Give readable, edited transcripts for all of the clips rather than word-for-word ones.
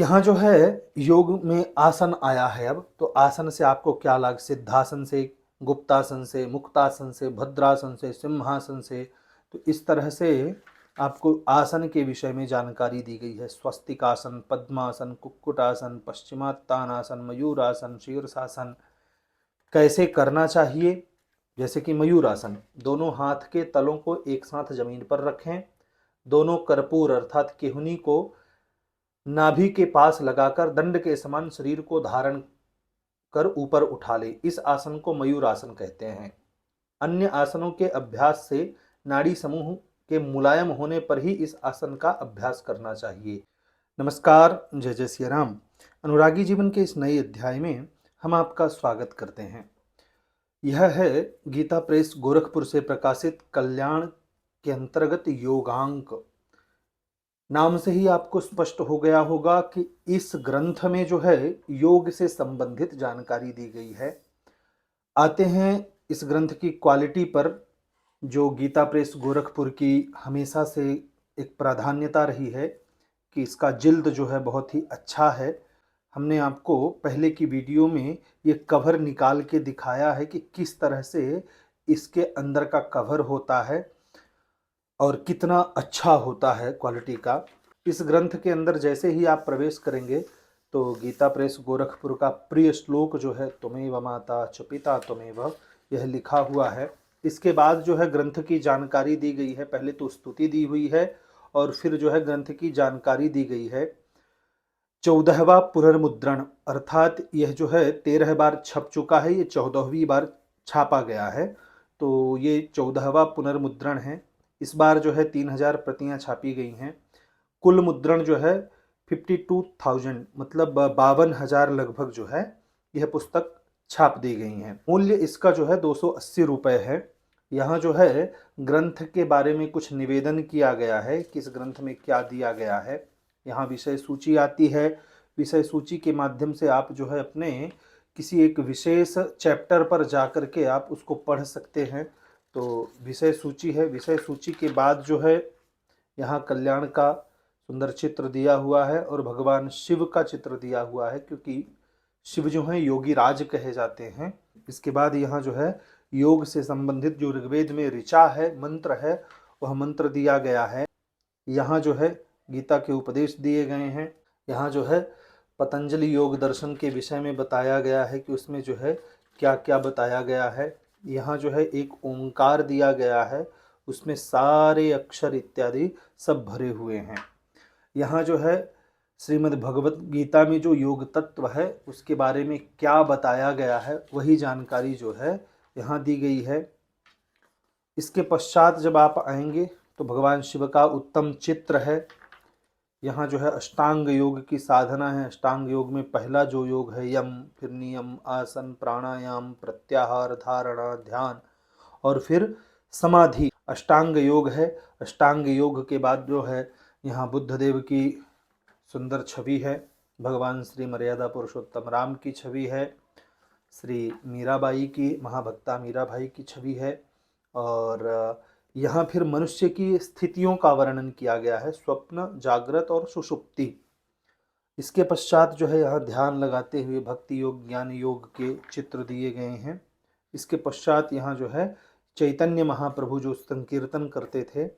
यहाँ जो है योग में आसन आया है अब, तो आसन से आपको क्या लाभ, सिद्धासन से, गुप्तासन से, मुक्तासन से, भद्रासन से, सिंहासन से, तो इस तरह से आपको आसन के विषय में जानकारी दी गई है। स्वस्तिकासन, पद्मासन, कुक्कुटासन, पश्चिमात्तानासन, मयूरासन, शीर्षासन कैसे करना चाहिए। जैसे कि मयूरासन, दोनों हाथ के तलों को एक साथ जमीन पर रखें, दोनों कर्पूर अर्थात केहुनी को नाभि के पास लगाकर दंड के समान शरीर को धारण कर ऊपर उठा ले। इस आसन को मयूर आसन कहते हैं। अन्य आसनों के अभ्यास से नाड़ी समूह के मुलायम होने पर ही इस आसन का अभ्यास करना चाहिए। नमस्कार, जय जय सिया राम। अनुरागी जीवन के इस नए अध्याय में हम आपका स्वागत करते हैं। यह है गीता प्रेस गोरखपुर से प्रकाशित कल्याण के अंतर्गत योगांक। नाम से ही आपको स्पष्ट हो गया होगा कि इस ग्रंथ में जो है योग से संबंधित जानकारी दी गई है। आते हैं इस ग्रंथ की क्वालिटी पर, जो गीता प्रेस गोरखपुर की हमेशा से एक प्राधान्यता रही है कि इसका जिल्द जो है बहुत ही अच्छा है। हमने आपको पहले की वीडियो में ये कवर निकाल के दिखाया है कि किस तरह से इसके अंदर का कवर होता है और कितना अच्छा होता है क्वालिटी का। इस ग्रंथ के अंदर जैसे ही आप प्रवेश करेंगे तो गीता प्रेस गोरखपुर का प्रिय श्लोक जो है, त्वमेव माता च पिता त्वमेव, यह लिखा हुआ है। इसके बाद जो है ग्रंथ की जानकारी दी गई है। पहले तो स्तुति दी हुई है और फिर जो है ग्रंथ की जानकारी दी गई है। 14वां पुनर्मुद्रण, अर्थात यह जो है 13 बार छप चुका है, ये 14वीं बार छापा गया है। तो ये 14वां पुनर्मुद्रण है। इस बार जो है 3000 प्रतियां छापी गई हैं। कुल मुद्रण जो है 52,000, मतलब 52,000 लगभग जो है यह पुस्तक छाप दी गई हैं। मूल्य इसका जो है 280 रुपये है। यहाँ जो है ग्रंथ के बारे में कुछ निवेदन किया गया है कि इस ग्रंथ में क्या दिया गया है। यहाँ विषय सूची आती है। विषय सूची के माध्यम से आप जो है अपने किसी एक विशेष चैप्टर पर जा कर के आप उसको पढ़ सकते हैं। तो विषय सूची है। विषय सूची के बाद जो है यहाँ कल्याण का सुंदर चित्र दिया हुआ है और भगवान शिव का चित्र दिया हुआ है, क्योंकि शिव जो हैं योगी राज कहे जाते हैं। इसके बाद यहाँ जो है योग से संबंधित जो ऋग्वेद में ऋचा है, मंत्र है, वह मंत्र दिया गया है। यहाँ जो है गीता के उपदेश दिए गए हैं। यहाँ जो है पतंजलि योग दर्शन के विषय में बताया गया है कि उसमें जो है क्या क्या बताया गया है। यहाँ जो है एक ओंकार दिया गया है, उसमें सारे अक्षर इत्यादि सब भरे हुए हैं। यहाँ जो है श्रीमद् भगवत गीता में जो योग तत्व है उसके बारे में क्या बताया गया है, वही जानकारी जो है यहाँ दी गई है। इसके पश्चात जब आप आएंगे तो भगवान शिव का उत्तम चित्र है। यहाँ जो है अष्टांग योग की साधना है। अष्टांग योग में पहला जो योग है यम, फिर नियम, आसन, प्राणायाम, प्रत्याहार, धारणा, ध्यान और फिर समाधि, अष्टांग योग है। अष्टांग योग के बाद जो है यहाँ बुद्ध देव की सुंदर छवि है, भगवान श्री मर्यादा पुरुषोत्तम राम की छवि है, श्री मीराबाई की, महाभक्ता मीराबाई की छवि है। और यहाँ फिर मनुष्य की स्थितियों का वर्णन किया गया है, स्वप्न, जागृत और सुषुप्ति। इसके पश्चात जो है यहाँ ध्यान लगाते हुए भक्ति योग, ज्ञान योग के चित्र दिए गए हैं। इसके पश्चात यहाँ जो है चैतन्य महाप्रभु जो संकीर्तन करते थे,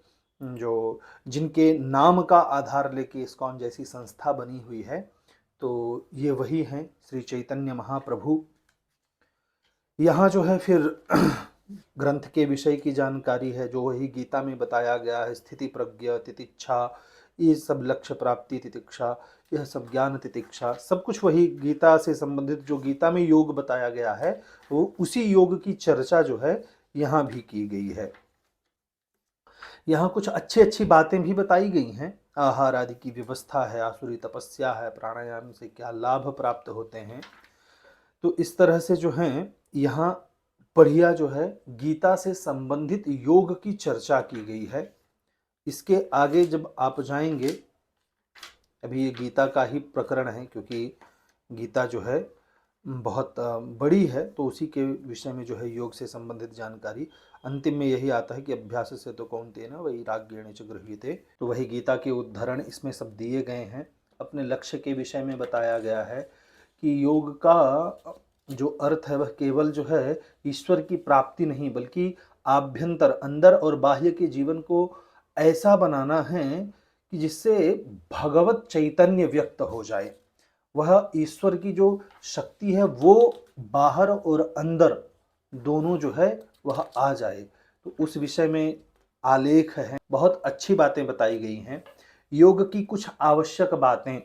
जो जिनके नाम का आधार लेके इस्कॉन जैसी संस्था बनी हुई है, तो ये वही हैं श्री चैतन्य महाप्रभु। यहाँ जो है फिर ग्रंथ के विषय की जानकारी है, जो वही गीता में बताया गया है। स्थिति प्रज्ञ, तितिक्षा, ये सब लक्ष्य प्राप्ति तितिक्षा, यह सब ज्ञान तितिक्षा, सब कुछ वही गीता से संबंधित जो गीता में योग बताया गया है, वो उसी योग की चर्चा जो है यहाँ भी की गई है। यहाँ कुछ अच्छी अच्छी बातें भी बताई गई हैं। आहार आदि की व्यवस्था है, आसुरी तपस्या है, प्राणायाम से क्या लाभ प्राप्त होते हैं। तो इस तरह से जो है यहाँ बढ़िया जो है गीता से संबंधित योग की चर्चा की गई है। इसके आगे जब आप जाएंगे, अभी ये गीता का ही प्रकरण है क्योंकि गीता जो है बहुत बड़ी है, तो उसी के विषय में जो है योग से संबंधित जानकारी अंतिम में यही आता है कि अभ्यास से तो कौन्तेन वैराग्येण च गृह्यते। तो वही गीता के उद्धरण इसमें सब दिए गए हैं। अपने लक्ष्य के विषय में बताया गया है कि योग का जो अर्थ है वह केवल जो है ईश्वर की प्राप्ति नहीं, बल्कि आभ्यंतर अंदर और बाह्य के जीवन को ऐसा बनाना है कि जिससे भगवत चैतन्य व्यक्त हो जाए। वह ईश्वर की जो शक्ति है वो बाहर और अंदर दोनों जो है वह आ जाए। तो उस विषय में आलेख है, बहुत अच्छी बातें बताई गई हैं। योग की कुछ आवश्यक बातें,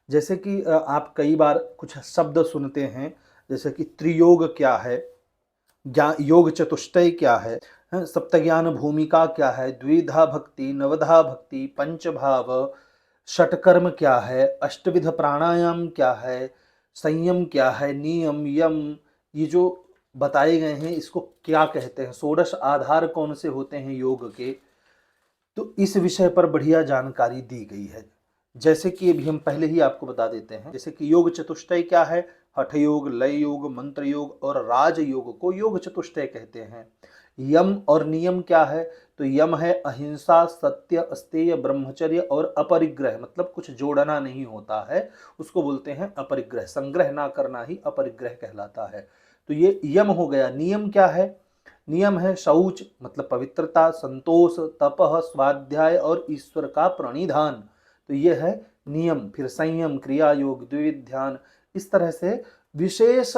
जैसे कि आप कई बार कुछ शब्द सुनते हैं, जैसे कि त्रियोग क्या है, योग चतुष्टय क्या है, सप्तज्ञान भूमिका क्या है, द्विधा भक्ति, नवधा भक्ति, पंचभाव, षटकर्म क्या है, अष्टविध प्राणायाम क्या है, संयम क्या है, नियम यम, ये जो बताए गए हैं इसको क्या कहते हैं, षोडश आधार कौन से होते हैं योग के, तो इस विषय पर बढ़िया जानकारी दी गई है। जैसे कि अभी हम पहले ही आपको बता देते हैं, जैसे कि योग चतुष्टय क्या है, हठ योग, लय योग, मंत्र योग और राज योग को योग चतुष्टय कहते हैं। यम और नियम क्या है, तो यम है अहिंसा, सत्य, अस्तेय, ब्रह्मचर्य और अपरिग्रह, मतलब कुछ जोड़ना नहीं होता है, उसको बोलते हैं अपरिग्रह, संग्रह ना करना ही अपरिग्रह कहलाता है। तो ये यम हो गया। नियम क्या है, नियम है शौच मतलब पवित्रता, संतोष, तपह, स्वाध्याय और ईश्वर का प्रणिधान, तो ये है नियम। फिर संयम, क्रिया योग, द्विविध ध्यान, इस तरह से विशेष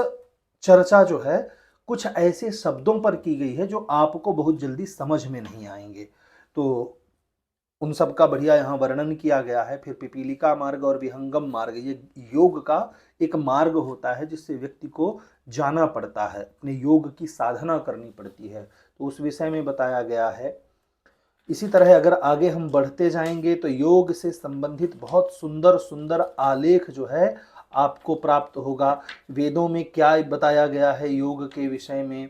चर्चा जो है कुछ ऐसे शब्दों पर की गई है जो आपको बहुत जल्दी समझ में नहीं आएंगे, तो उन सब का बढ़िया यहाँ वर्णन किया गया है। फिर पिपीलिका मार्ग और विहंगम मार्ग, ये योग का एक मार्ग होता है जिससे व्यक्ति को जाना पड़ता है, अपने योग की साधना करनी पड़ती है, तो उस विषय में बताया गया है। इसी तरह अगर आगे हम बढ़ते जाएंगे तो योग से संबंधित बहुत सुंदर सुंदर आलेख जो है आपको प्राप्त होगा। वेदों में क्या बताया गया है योग के विषय में,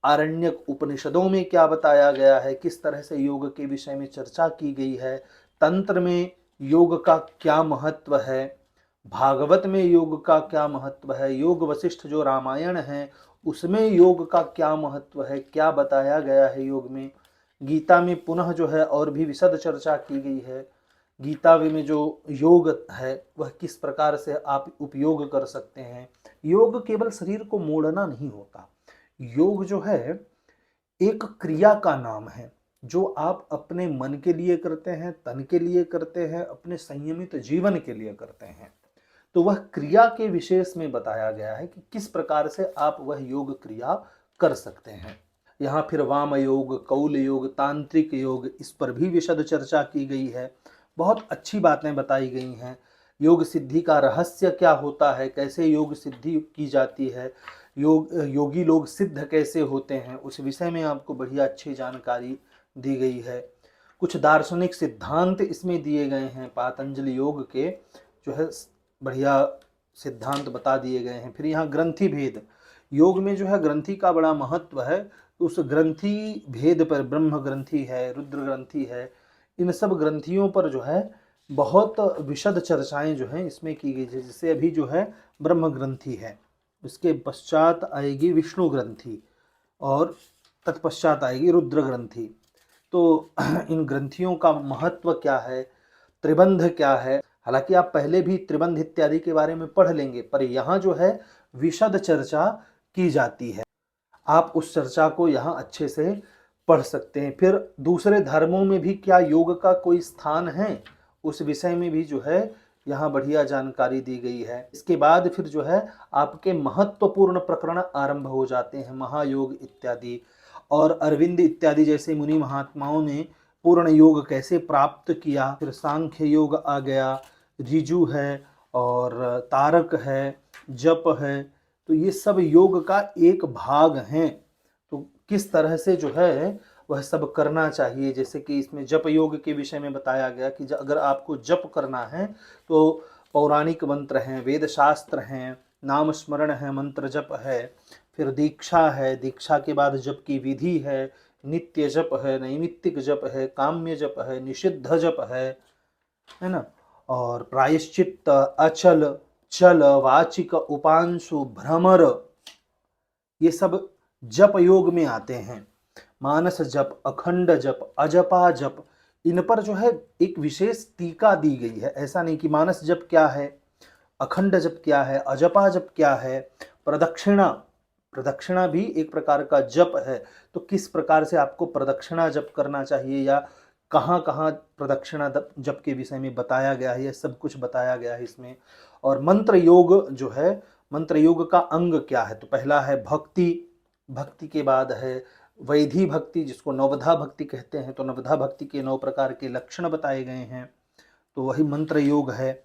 आरण्यक उपनिषदों में क्या बताया गया है, किस तरह से योग के विषय में चर्चा की गई है, तंत्र में योग का क्या महत्व है, भागवत में योग का क्या महत्व है, योग वशिष्ठ जो रामायण है उसमें योग का क्या महत्व है, क्या बताया गया है योग में, गीता में पुनः जो है और भी विशद चर्चा की गई है। गीता में जो योग है वह किस प्रकार से आप उपयोग कर सकते हैं। योग केवल शरीर को मोड़ना नहीं होता, योग जो है एक क्रिया का नाम है जो आप अपने मन के लिए करते हैं, तन के लिए करते हैं, अपने संयमित जीवन के लिए करते हैं। तो वह क्रिया के विशेष में बताया गया है कि किस प्रकार से आप वह योग क्रिया कर सकते हैं। यहाँ फिर वाम योग, कौल योग, तांत्रिक योग, इस पर भी विशद चर्चा की गई है, बहुत अच्छी बातें बताई गई हैं। योग सिद्धि का रहस्य क्या होता है, कैसे योग सिद्धि की जाती है, योगी लोग सिद्ध कैसे होते हैं, उस विषय में आपको बढ़िया अच्छी जानकारी दी गई है। कुछ दार्शनिक सिद्धांत इसमें दिए गए हैं, पातंजलि योग के जो है बढ़िया सिद्धांत बता दिए गए हैं। फिर यहाँ ग्रंथि भेद, योग में जो है ग्रंथि का बड़ा महत्व है, तो उस ग्रंथि भेद पर, ब्रह्म ग्रंथि है, रुद्र ग्रंथि है, इन सब ग्रंथियों पर जो है बहुत विशद चर्चाएं जो हैं इसमें की गई है। जैसे अभी जो है ब्रह्म ग्रंथि है, उसके पश्चात आएगी विष्णु ग्रंथि और तत्पश्चात आएगी रुद्र ग्रंथि। तो इन ग्रंथियों का महत्व क्या है, त्रिबंध क्या है, हालांकि आप पहले भी त्रिबंध इत्यादि के बारे में पढ़ लेंगे, पर यहाँ जो है विशद चर्चा की जाती है, आप उस चर्चा को यहाँ अच्छे से पढ़ सकते हैं। फिर दूसरे धर्मों में भी क्या योग का कोई स्थान है, उस विषय में भी जो है यहाँ बढ़िया जानकारी दी गई है। इसके बाद फिर जो है आपके महत्वपूर्ण प्रकरण आरंभ हो जाते हैं, महायोग इत्यादि, और अरविंद इत्यादि जैसे मुनि महात्माओं ने पूर्ण योग कैसे प्राप्त किया। फिर सांख्य योग आ गया, ऋजु है और तारक है, जप है, तो ये सब योग का एक भाग हैं। तो किस तरह से जो है वह सब करना चाहिए, जैसे कि इसमें जप योग के विषय में बताया गया कि अगर आपको जप करना है तो पौराणिक मंत्र हैं, वेद शास्त्र हैं, नाम स्मरण है, मंत्र जप है, फिर दीक्षा है, दीक्षा के बाद जप की विधि है, नित्य जप है, नैमित्तिक जप है, काम्य जप है, निषिद्ध जप है ना, और प्रायश्चित्त, अचल, चल, वाचिक, उपांशु, भ्रमर, ये सब जप योग में आते हैं। मानस जप, अखंड जप, अजपा जप, इन पर जो है एक विशेष टीका दी गई है। ऐसा नहीं कि मानस जप क्या है, अखंड जप क्या है, अजपा जप क्या है, प्रदक्षिणा, प्रदक्षिणा भी एक प्रकार का जप है। तो किस प्रकार से आपको प्रदक्षिणा जप करना चाहिए या कहाँ कहाँ प्रदक्षिणा जप के विषय में बताया गया है, यह सब कुछ बताया गया है इसमें। और मंत्र योग जो है, मंत्र योग का अंग क्या है, तो पहला है भक्ति, भक्ति के बाद है वैधि भक्ति जिसको नवधा भक्ति कहते हैं। तो नवधा भक्ति के 9 प्रकार के लक्षण बताए गए हैं, तो वही मंत्र योग है।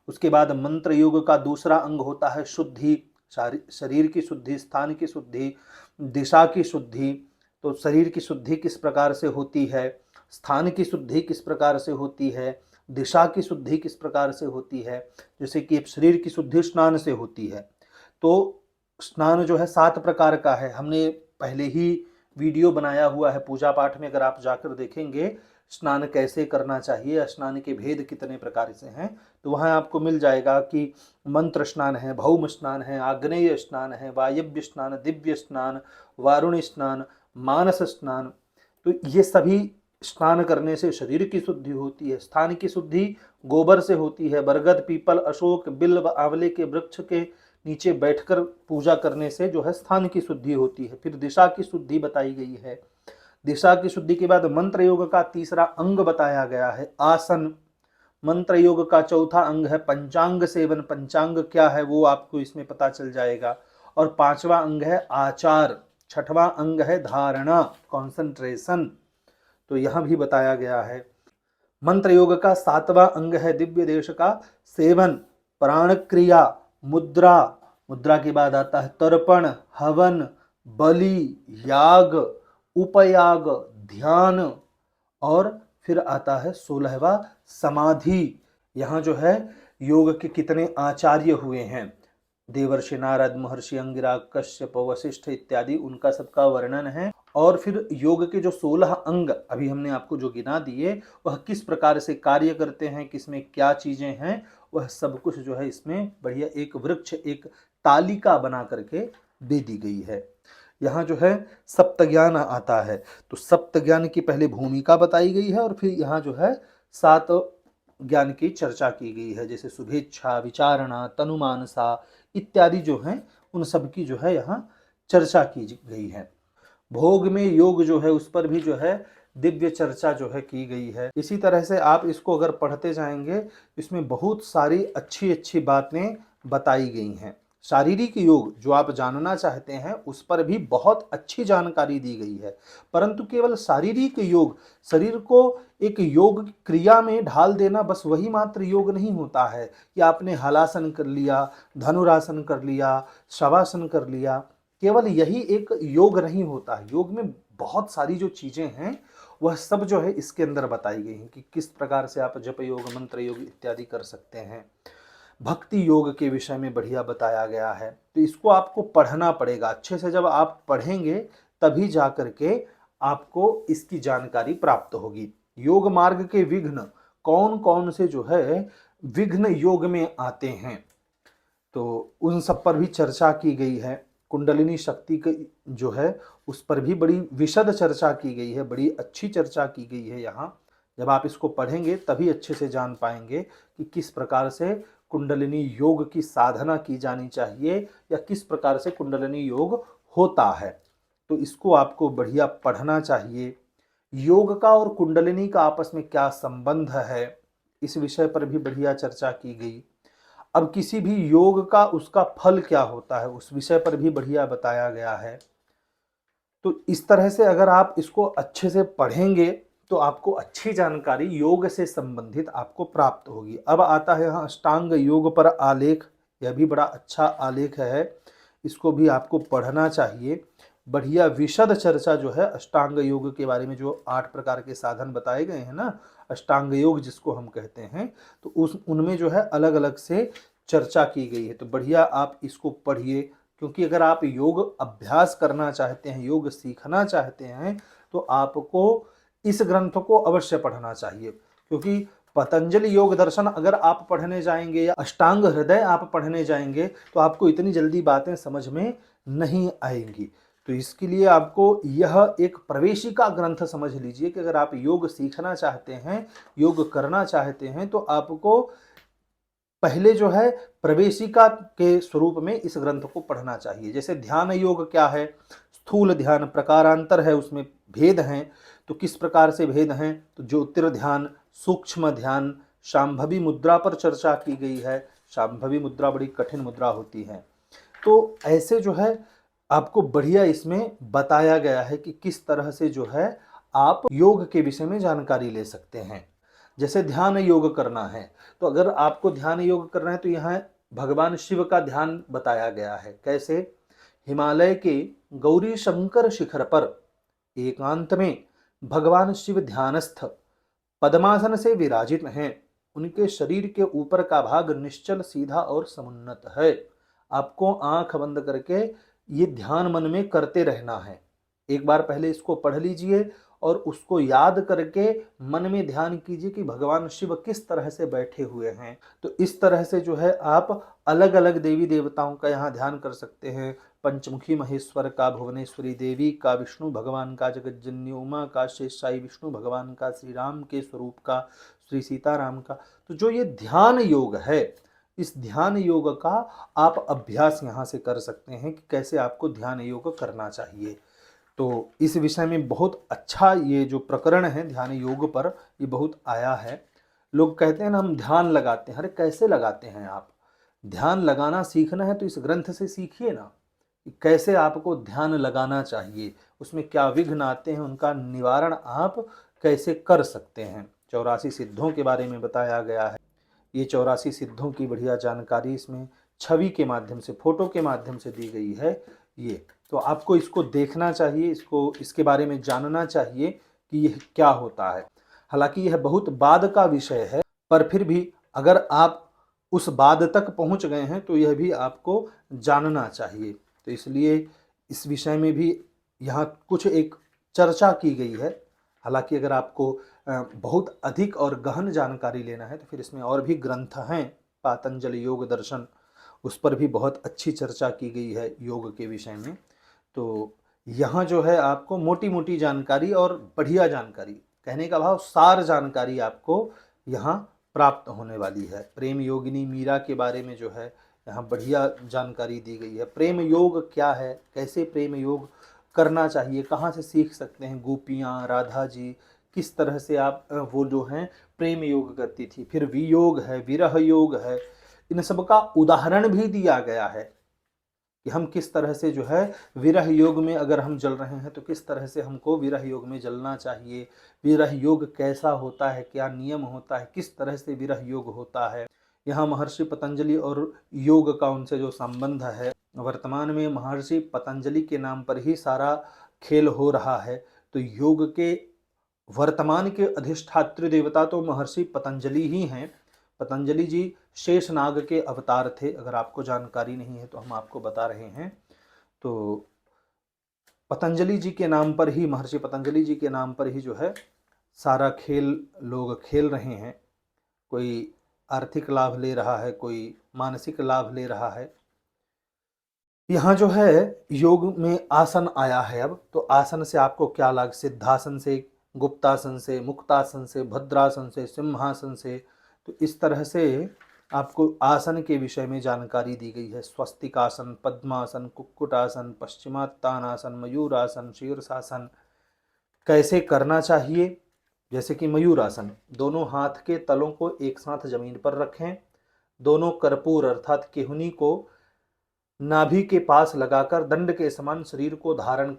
उसके बाद मंत्र योग का दूसरा अंग होता है शुद्धि, शरीर की शुद्धि, स्थान की शुद्धि, दिशा की शुद्धि। तो शरीर की शुद्धि किस प्रकार से होती है, स्थान की शुद्धि किस प्रकार से होती है, दिशा की शुद्धि किस प्रकार से होती है। जैसे कि शरीर की शुद्धि स्नान से होती है, तो स्नान जो है 7 प्रकार का है। हमने पहले ही वीडियो बनाया हुआ है पूजा पाठ में, अगर आप जाकर देखेंगे स्नान कैसे करना चाहिए, स्नान के भेद कितने प्रकार से हैं, तो वहाँ आपको मिल जाएगा कि मंत्र स्नान है, भौम स्नान है, आग्नेय स्नान है, वायव्य स्नान, दिव्य स्नान, वारुणी स्नान, मानस स्नान। तो ये सभी स्नान करने से शरीर की शुद्धि होती है। स्थान की शुद्धि गोबर से होती है, बरगद, पीपल, अशोक, बिल्व, आंवले के वृक्ष के नीचे बैठकर पूजा करने से जो है स्थान की शुद्धि होती है। फिर दिशा की शुद्धि बताई गई है। दिशा की शुद्धि के बाद मंत्र योग का तीसरा अंग बताया गया है आसन। मंत्र योग का चौथा अंग है पंचांग सेवन। पंचांग क्या है वो आपको इसमें पता चल जाएगा। और 5वां अंग है आचार। 6वां अंग है धारणा, कॉन्सेंट्रेशन, तो यहां भी बताया गया है। मंत्र योग का 7वां अंग है दिव्य देश का सेवन, प्राण क्रिया, मुद्रा। मुद्रा के बाद आता है तर्पण, हवन, बलि, याग, उपयाग, ध्यान, और फिर आता है 16वां समाधि। यहाँ जो है योग के कितने आचार्य हुए हैं, देवर्षि नारद, महर्षि अंगिरा, कश्यप, वशिष्ठ इत्यादि, उनका सबका वर्णन है। और फिर योग के जो 16 अंग अभी हमने आपको जो गिना दिए, वह किस प्रकार से कार्य करते हैं, किसमें क्या चीजें हैं, वह सब कुछ जो है इसमें बढ़िया एक वृक्ष, एक तालिका बना करके दे दी गई है। यहाँ जो है सप्त ज्ञान आता है, तो सप्त ज्ञान की पहले भूमिका बताई गई है और फिर यहाँ जो है 7 ज्ञान की चर्चा की गई है, जैसे शुभेच्छा, विचारणा, तनुमानसा इत्यादि जो हैं उन सब की जो है यहाँ चर्चा की गई है। भोग में योग जो है उस पर भी जो है दिव्य चर्चा जो है की गई है। इसी तरह से आप इसको अगर पढ़ते जाएंगे, इसमें बहुत सारी अच्छी अच्छी बातें बताई गई हैं। शारीरिक योग जो आप जानना चाहते हैं उस पर भी बहुत अच्छी जानकारी दी गई है, परंतु केवल शारीरिक योग, शरीर को एक योग क्रिया में ढाल देना, बस वही मात्र योग नहीं होता है कि आपने हलासन कर लिया, धनुरासन कर लिया, शवासन कर लिया, केवल यही एक योग नहीं होता है। योग में बहुत सारी जो चीजें हैं वह सब जो है इसके अंदर बताई गई हैं कि किस प्रकार से आप जप योग, मंत्र योग इत्यादि कर सकते हैं। भक्ति योग के विषय में बढ़िया बताया गया है, तो इसको आपको पढ़ना पड़ेगा अच्छे से। जब आप पढ़ेंगे तभी जा करके आपको इसकी जानकारी प्राप्त होगी। योग मार्ग के विघ्न कौन कौन से जो है विघ्न योग में आते हैं, तो उन सब पर भी चर्चा की गई है। कुंडलिनी शक्ति की जो है उस पर भी बड़ी विशद चर्चा की गई है, बड़ी अच्छी चर्चा की गई है यहाँ। जब आप इसको पढ़ेंगे तभी अच्छे से जान पाएंगे कि किस प्रकार से कुंडलिनी योग की साधना की जानी चाहिए या किस प्रकार से कुंडलिनी योग होता है। तो इसको आपको बढ़िया पढ़ना चाहिए। योग का और कुंडलिनी का आपस में क्या संबंध है, इस विषय पर भी बढ़िया चर्चा की गई। अब किसी भी योग का उसका फल क्या होता है, उस विषय पर भी बढ़िया बताया गया है। तो इस तरह से अगर आप इसको अच्छे से पढ़ेंगे तो आपको अच्छी जानकारी योग से संबंधित आपको प्राप्त होगी। अब आता है यहाँ अष्टांग योग पर आलेख। यह भी बड़ा अच्छा आलेख है, इसको भी आपको पढ़ना चाहिए। बढ़िया विशद चर्चा जो है अष्टांग योग के बारे में, जो 8 प्रकार के साधन बताए गए हैं ना, अष्टांग योग जिसको हम कहते हैं, तो उनमें जो है अलग अलग से चर्चा की गई है। तो बढ़िया आप इसको पढ़िए, क्योंकि अगर आप योग अभ्यास करना चाहते हैं, योग सीखना चाहते हैं, तो आपको इस ग्रंथ को अवश्य पढ़ना चाहिए। क्योंकि पतंजलि योग दर्शन अगर आप पढ़ने जाएंगे या अष्टांग हृदय आप पढ़ने जाएंगे तो आपको इतनी जल्दी बातें समझ में नहीं आएंगी। तो इसके लिए आपको यह एक प्रवेशिका ग्रंथ समझ लीजिए कि अगर आप योग सीखना चाहते हैं, योग करना चाहते हैं, तो आपको पहले जो है प्रवेशिका के स्वरूप में इस ग्रंथ को पढ़ना चाहिए। जैसे ध्यान योग क्या है, स्थूल ध्यान, प्रकारांतर है, उसमें भेद हैं। तो किस प्रकार से भेद हैं, तो ज्योतिर ध्यान, सूक्ष्म ध्यान, शांभवी मुद्रा पर चर्चा की गई है। शांभवी मुद्रा बड़ी कठिन मुद्रा होती है। तो ऐसे जो है आपको बढ़िया इसमें बताया गया है कि किस तरह से जो है आप योग के विषय में जानकारी ले सकते हैं। जैसे ध्यान योग करना है, तो अगर आपको ध्यान योग करना है तो यहाँ भगवान शिव का ध्यान बताया गया है। कैसे, हिमालय के गौरी शंकर शिखर पर एकांत में भगवान शिव ध्यानस्थ पद्मासन से विराजित हैं। उनके शरीर के ऊपर का भाग निश्चल, सीधा और समुन्नत है। आपको आंख बंद करके ये ध्यान मन में करते रहना है। एक बार पहले इसको पढ़ लीजिए और उसको याद करके मन में ध्यान कीजिए कि भगवान शिव किस तरह से बैठे हुए हैं। तो इस तरह से जो है आप अलग अलग देवी देवताओं का यहाँ ध्यान कर सकते हैं। पंचमुखी महेश्वर का, भुवनेश्वरी देवी का, विष्णु भगवान का, जगज्जननी उमा का, शेषशाही विष्णु भगवान का, श्री राम के स्वरूप का, श्री सीताराम का। तो जो ये ध्यान योग है, इस ध्यान योग का आप अभ्यास यहाँ से कर सकते हैं कि कैसे आपको ध्यान योग करना चाहिए। तो इस विषय में बहुत अच्छा ये जो प्रकरण है ध्यान योग पर, ये बहुत आया है। लोग कहते हैं ना हम ध्यान लगाते हैं, अरे कैसे लगाते हैं आप? ध्यान लगाना सीखना है तो इस ग्रंथ से सीखिए ना कि कैसे आपको ध्यान लगाना चाहिए, उसमें क्या विघ्न आते हैं, उनका निवारण आप कैसे कर सकते हैं। 84 सिद्धों के बारे में बताया गया है। ये 84 सिद्धों की बढ़िया जानकारी इसमें छवि के माध्यम से, फोटो के माध्यम से दी गई है। ये तो आपको इसको देखना चाहिए, इसको इसके बारे में जानना चाहिए कि यह क्या होता है। हालांकि यह बहुत बाद का विषय है, पर फिर भी अगर आप उस बाद तक पहुंच गए हैं तो यह भी आपको जानना चाहिए। तो इसलिए इस विषय में भी यहाँ कुछ एक चर्चा की गई है। हालांकि अगर आपको बहुत अधिक और गहन जानकारी लेना है तो फिर इसमें और भी ग्रंथ हैं। पातंजल योग दर्शन, उस पर भी बहुत अच्छी चर्चा की गई है योग के विषय में। तो यहाँ जो है आपको मोटी मोटी जानकारी और बढ़िया जानकारी, कहने का भाव सार जानकारी आपको यहाँ प्राप्त होने वाली है। प्रेम योगिनी मीरा के बारे में जो है यहाँ बढ़िया जानकारी दी गई है। प्रेम योग क्या है, कैसे प्रेम योग करना चाहिए, कहाँ से सीख सकते हैं, गोपियाँ, राधा जी किस तरह से आप वो जो हैं प्रेम योग करती थी। फिर वियोग है, विरह योग है, इन सब का उदाहरण भी दिया गया है कि हम किस तरह से जो है विरह योग में अगर हम जल रहे हैं तो किस तरह से हमको विरह योग में जलना चाहिए। विरह योग कैसा होता है, क्या नियम होता है, किस तरह से विरह योग होता है। यहाँ महर्षि पतंजलि और योग का उनसे जो संबंध है, वर्तमान में महर्षि पतंजलि के नाम पर ही सारा खेल हो रहा है। तो योग के वर्तमान के अधिष्ठात्री देवता तो महर्षि पतंजलि ही हैं। पतंजलि जी शेषनाग के अवतार थे। अगर आपको जानकारी नहीं है तो हम आपको बता रहे हैं। तो पतंजलि जी के नाम पर ही, महर्षि पतंजलि जी के नाम पर ही जो है सारा खेल लोग खेल रहे हैं। कोई आर्थिक लाभ ले रहा है, कोई मानसिक लाभ ले रहा है। यहाँ जो है योग में आसन आया है अब, तो आसन से आपको क्या लाभ, सिद्धासन से, गुप्तासन से, मुक्तासन से, भद्रासन से, सिंहासन से। तो इस तरह से आपको आसन के विषय में जानकारी दी गई है। स्वस्तिकासन, पद्मासन, कुक्कुटासन, पश्चिमात्तानासन, मयूरासन, शीर्षासन कैसे करना चाहिए। जैसे कि मयूरासन, दोनों हाथ के तलों को एक साथ जमीन पर रखें, दोनों कर्पूर अर्थात केहुनी को नाभि के पास लगाकर दंड के समान शरीर को धारण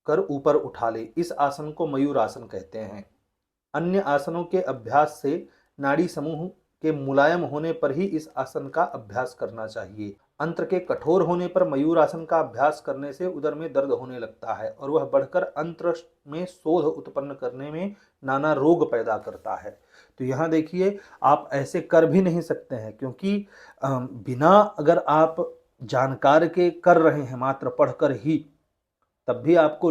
कर ऊपर उठा ले। इस आसन को मयूर आसन कहते हैं। अन्य आसनों के अभ्यास से नाड़ी समूह के मुलायम होने पर ही इस आसन का अभ्यास करना चाहिए। अंत्र के कठोर होने पर मयूर आसन का अभ्यास करने से उदर में दर्द होने लगता है और वह बढ़कर अंत्र में शोध उत्पन्न करने में नाना रोग पैदा करता है। तो यहाँ देखिए आप ऐसे कर भी नहीं सकते हैं, क्योंकि बिना अगर आप जानकार के कर रहे हैं मात्र पढ़कर ही, तब भी आपको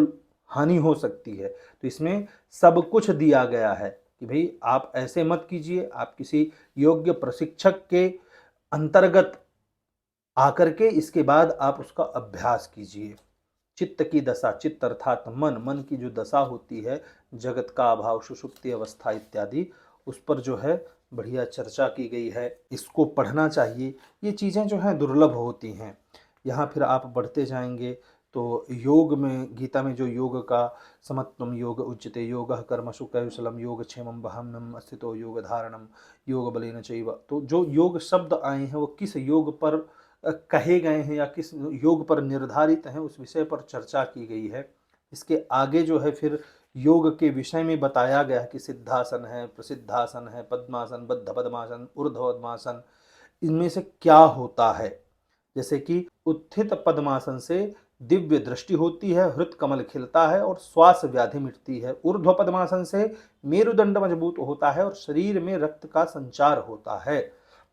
हानि हो सकती है। तो इसमें सब कुछ दिया गया है कि भाई आप ऐसे मत कीजिए, आप किसी योग्य प्रशिक्षक के अंतर्गत आकर के इसके बाद आप उसका अभ्यास कीजिए। चित्त की दशा, चित्त अर्थात मन, मन की जो दशा होती है, जगत का अभाव, सुषुप्ति अवस्था इत्यादि, उस पर जो है बढ़िया चर्चा की गई है। इसको पढ़ना चाहिए। ये चीज़ें जो हैं दुर्लभ होती हैं। यहाँ फिर आप बढ़ते जाएंगे तो योग में, गीता में जो योग का समत्वम योग उच्यते, योगः कर्मसु कौशलम योगक्षेमं वहाम्यहम् स्थितो योग धारणम योग बलेन चैव। तो जो योग शब्द आए हैं वो किस योग पर कहे गए हैं या किस योग पर निर्धारित हैं, उस विषय पर चर्चा की गई है। इसके आगे जो है फिर योग के विषय में बताया गया है कि सिद्धासन है, प्रसिद्धासन है, पद्मासन, बद्ध पद्मासन, ऊर्ध्व पद्मासन, इनमें से क्या होता है। जैसे कि उत्थित पद्मासन से दिव्य दृष्टि होती है, हृत कमल खिलता है और श्वास व्याधि मिटती है। ऊर्ध्व पद्मासन से मेरुदंड मजबूत होता है और शरीर में रक्त का संचार होता है।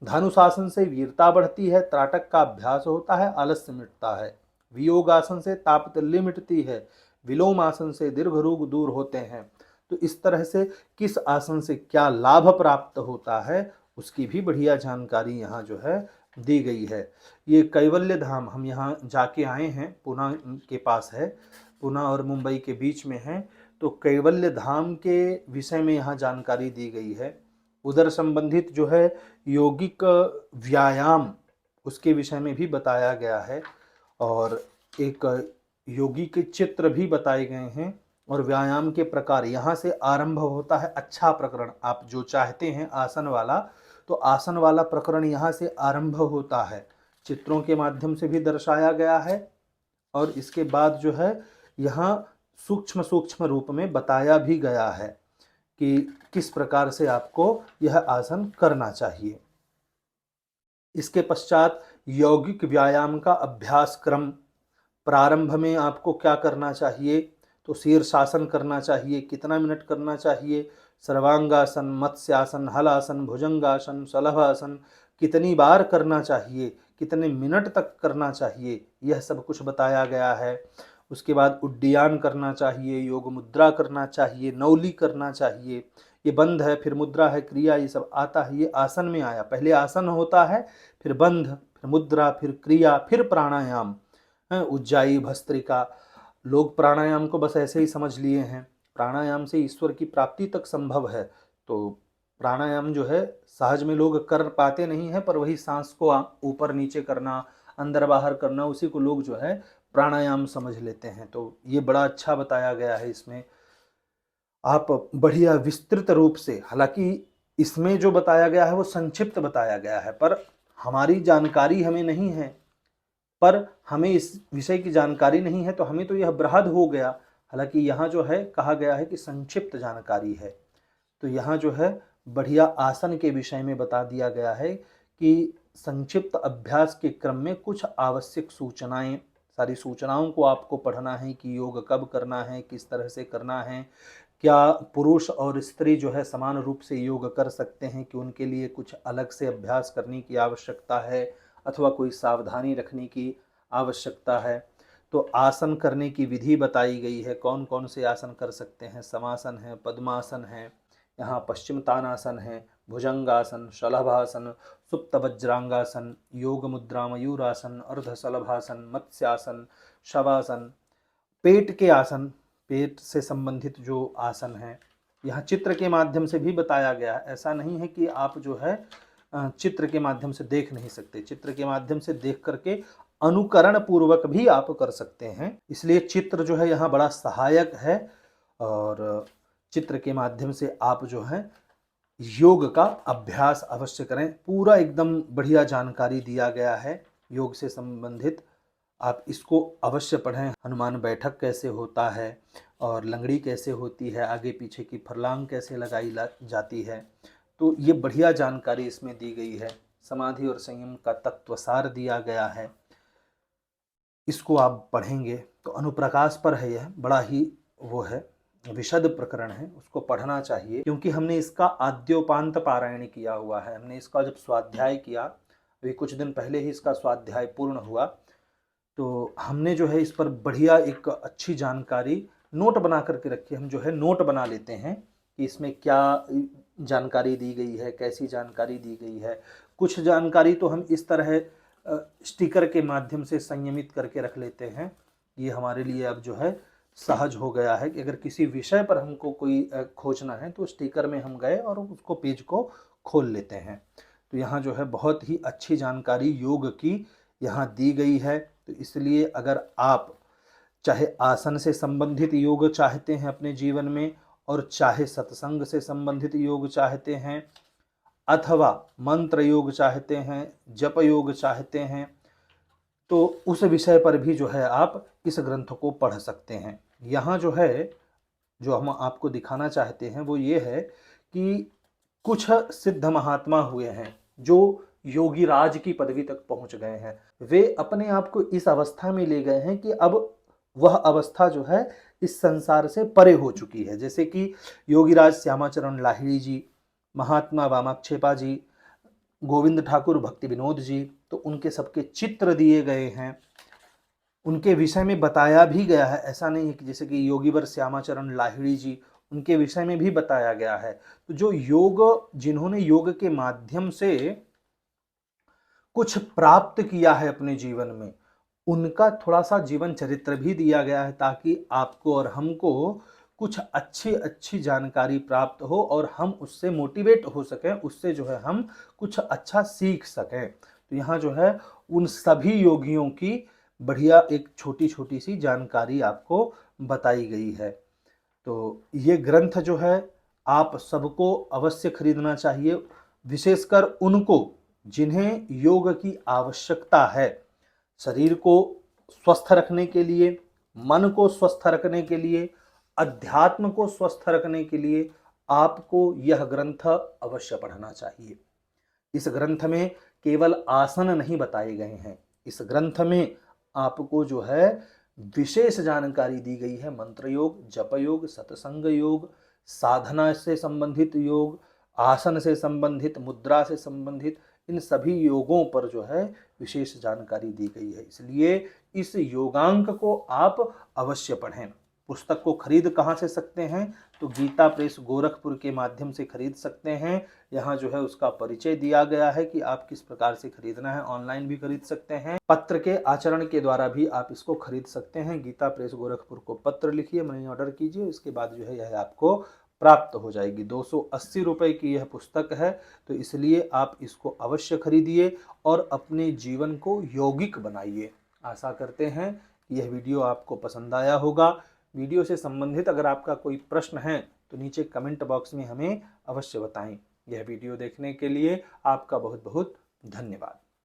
धनुषासन से वीरता बढ़ती है, त्राटक का अभ्यास होता है, आलस्य मिटता है। वियोगासन से तापतल्य मिटती है, विलोम आसन से दीर्घ रोग दूर होते हैं। तो इस तरह से किस आसन से क्या लाभ प्राप्त होता है उसकी भी बढ़िया जानकारी यहाँ जो है दी गई है। ये कैवल्य धाम हम यहाँ जाके आए हैं, पुणे के पास है, पुणे और मुंबई के बीच में है। तो कैवल्य धाम के विषय में यहाँ जानकारी दी गई है। उधर संबंधित जो है यौगिक व्यायाम, उसके विषय में भी बताया गया है और एक योगी के चित्र भी बताए गए हैं और व्यायाम के प्रकार। यहाँ से आरंभ होता है अच्छा प्रकरण। आप जो चाहते हैं आसन वाला, तो आसन वाला प्रकरण यहाँ से आरंभ होता है, चित्रों के माध्यम से भी दर्शाया गया है और इसके बाद जो है यहाँ सूक्ष्म सूक्ष्म रूप में बताया भी गया है कि किस प्रकार से आपको यह आसन करना चाहिए। इसके पश्चात यौगिक व्यायाम का अभ्यास क्रम। प्रारंभ में आपको क्या करना चाहिए, तो शीर्षासन करना चाहिए, कितना मिनट करना चाहिए, सर्वांगासन, मत्स्यासन, हलासन, भुजंगासन, शलभासन कितनी बार करना चाहिए, कितने मिनट तक करना चाहिए, यह सब कुछ बताया गया है। उसके बाद उड्डयन करना चाहिए, योग मुद्रा करना चाहिए, नौली करना चाहिए, ये बंध है, फिर मुद्रा है, क्रिया, ये सब आता है। ये आसन में आया, पहले आसन होता है, फिर बंध, फिर मुद्रा, फिर क्रिया, फिर प्राणायाम, उज्जाई भस्त्रिका। लोग प्राणायाम को बस ऐसे ही समझ लिए हैं, प्राणायाम से ईश्वर की प्राप्ति तक संभव है। तो प्राणायाम जो है सहज में लोग कर पाते नहीं हैं, पर वही सांस को ऊपर नीचे करना, अंदर बाहर करना, उसी को लोग जो है प्राणायाम समझ लेते हैं। तो ये बड़ा अच्छा बताया गया है इसमें, आप बढ़िया विस्तृत रूप से, हालांकि इसमें जो बताया गया है वो संक्षिप्त बताया गया है, पर हमारी जानकारी हमें नहीं है, पर हमें इस विषय की जानकारी नहीं है तो हमें तो यह बृहद हो गया। हालांकि यहाँ जो है कहा गया है कि संक्षिप्त जानकारी है। तो यहाँ जो है बढ़िया आसन के विषय में बता दिया गया है कि संक्षिप्त अभ्यास के क्रम में कुछ आवश्यक सूचनाएं, सारी सूचनाओं को आपको पढ़ना है कि योग कब करना है, किस तरह से करना है, क्या पुरुष और स्त्री जो है समान रूप से योग कर सकते हैं कि उनके लिए कुछ अलग से अभ्यास करने की आवश्यकता है अथवा कोई सावधानी रखने की आवश्यकता है। तो आसन करने की विधि बताई गई है, कौन कौन से आसन कर सकते हैं, समासन है, पद्मासन है, यहाँ पश्चिम तानासन है, भुजंगासन, शलभासन, सुप्त वज्रांगासन, योग मुद्रा, मयूरासन, अर्ध शलभासन, मत्स्यासन, शवासन, पेट के आसन, पेट से संबंधित जो आसन है यहाँ चित्र के माध्यम से भी बताया गया है। ऐसा नहीं है कि आप जो है चित्र के माध्यम से देख नहीं सकते, चित्र के माध्यम से देख करके अनुकरण पूर्वक भी आप कर सकते हैं। इसलिए चित्र जो है यहाँ बड़ा सहायक है और चित्र के माध्यम से आप जो है योग का अभ्यास अवश्य करें। पूरा एकदम बढ़िया जानकारी दिया गया है योग से संबंधित, आप इसको अवश्य पढ़ें। हनुमान बैठक कैसे होता है और लंगड़ी कैसे होती है, आगे पीछे की फरलांग कैसे लगाई जाती है, तो ये बढ़िया जानकारी इसमें दी गई है। समाधि और संयम का तत्वसार दिया गया है, इसको आप पढ़ेंगे तो अनुप्रकाश पर है, यह बड़ा ही वो है विशद प्रकरण है, उसको पढ़ना चाहिए क्योंकि हमने इसका आद्योपांत पारायण किया हुआ है। हमने इसका जब स्वाध्याय किया, अभी कुछ दिन पहले ही इसका स्वाध्याय पूर्ण हुआ, तो हमने जो है इस पर बढ़िया एक अच्छी जानकारी नोट बना करके रखी। हम जो है नोट बना लेते हैं कि इसमें क्या जानकारी दी गई है, कैसी जानकारी दी गई है। कुछ जानकारी तो हम इस तरह स्टिकर के माध्यम से संयमित करके रख लेते हैं ये हमारे लिए अब जो है सहज हो गया है कि अगर किसी विषय पर हमको कोई खोजना है तो स्टिकर में हम गए और उसको पेज को खोल लेते हैं। तो यहाँ जो है बहुत ही अच्छी जानकारी योग की यहाँ दी गई है। तो इसलिए अगर आप चाहे आसन से संबंधित योग चाहते हैं अपने जीवन में, और चाहे सत्संग से संबंधित योग चाहते हैं, अथवा मंत्र योग चाहते हैं, जप योग चाहते हैं, तो उस विषय पर भी जो है आप इस ग्रंथ को पढ़ सकते हैं। यहाँ जो है, जो हम आपको दिखाना चाहते हैं वो ये है कि कुछ सिद्ध महात्मा हुए हैं जो योगी राज की पदवी तक पहुंच गए हैं। वे अपने आप को इस अवस्था में ले गए हैं कि अब वह अवस्था जो है इस संसार से परे हो चुकी है। जैसे कि योगीराज श्यामाचरण लाहिड़ी जी, महात्मा वामाक्षेपा जी, गोविंद ठाकुर भक्ति विनोद जी, तो उनके सबके चित्र दिए गए हैं, उनके विषय में बताया भी गया है। ऐसा नहीं है कि जैसे कि योगीवर श्यामाचरण लाहिड़ी जी, उनके विषय में भी बताया गया है। तो जो योग, जिन्होंने योग के माध्यम से कुछ प्राप्त किया है अपने जीवन में, उनका थोड़ा सा जीवन चरित्र भी दिया गया है ताकि आपको और हमको कुछ अच्छी अच्छी जानकारी प्राप्त हो और हम उससे मोटिवेट हो सकें, उससे जो है हम कुछ अच्छा सीख सकें। तो यहाँ जो है उन सभी योगियों की बढ़िया एक छोटी छोटी सी जानकारी आपको बताई गई है। तो ये ग्रंथ जो है आप सबको अवश्य खरीदना चाहिए, विशेषकर उनको जिन्हें योग की आवश्यकता है। शरीर को स्वस्थ रखने के लिए, मन को स्वस्थ रखने के लिए, अध्यात्म को स्वस्थ रखने के लिए आपको यह ग्रंथ अवश्य पढ़ना चाहिए। इस ग्रंथ में केवल आसन नहीं बताए गए हैं, इस ग्रंथ में आपको जो है विशेष जानकारी दी गई है। मंत्र योग, जप योग, सत्संग योग, साधना से संबंधित योग, आसन से संबंधित, मुद्रा से संबंधित, इन सभी योगों पर जो है विशेष जानकारी दी गई है। इसलिए इस योगांक को आप अवश्य पढ़ें। पुस्तक को खरीद कहाँ से सकते हैं? तो गीता प्रेस गोरखपुर के माध्यम से खरीद सकते हैं। यहाँ जो है उसका परिचय दिया गया है कि आप किस प्रकार से खरीदना है। ऑनलाइन भी खरीद सकते हैं, पत्र के आचरण के द्वारा भी आप इसको खरीद सकते हैं। गीता प्रेस गोरखपुर को पत्र लिखिए, मनी ऑर्डर कीजिए, उसके बाद जो है यह आपको प्राप्त हो जाएगी। 280 रुपये की यह पुस्तक है, तो इसलिए आप इसको अवश्य खरीदिए और अपने जीवन को यौगिक बनाइए। आशा करते हैं कि यह वीडियो आपको पसंद आया होगा। वीडियो से संबंधित अगर आपका कोई प्रश्न है तो नीचे कमेंट बॉक्स में हमें अवश्य बताएं। यह वीडियो देखने के लिए आपका बहुत बहुत धन्यवाद।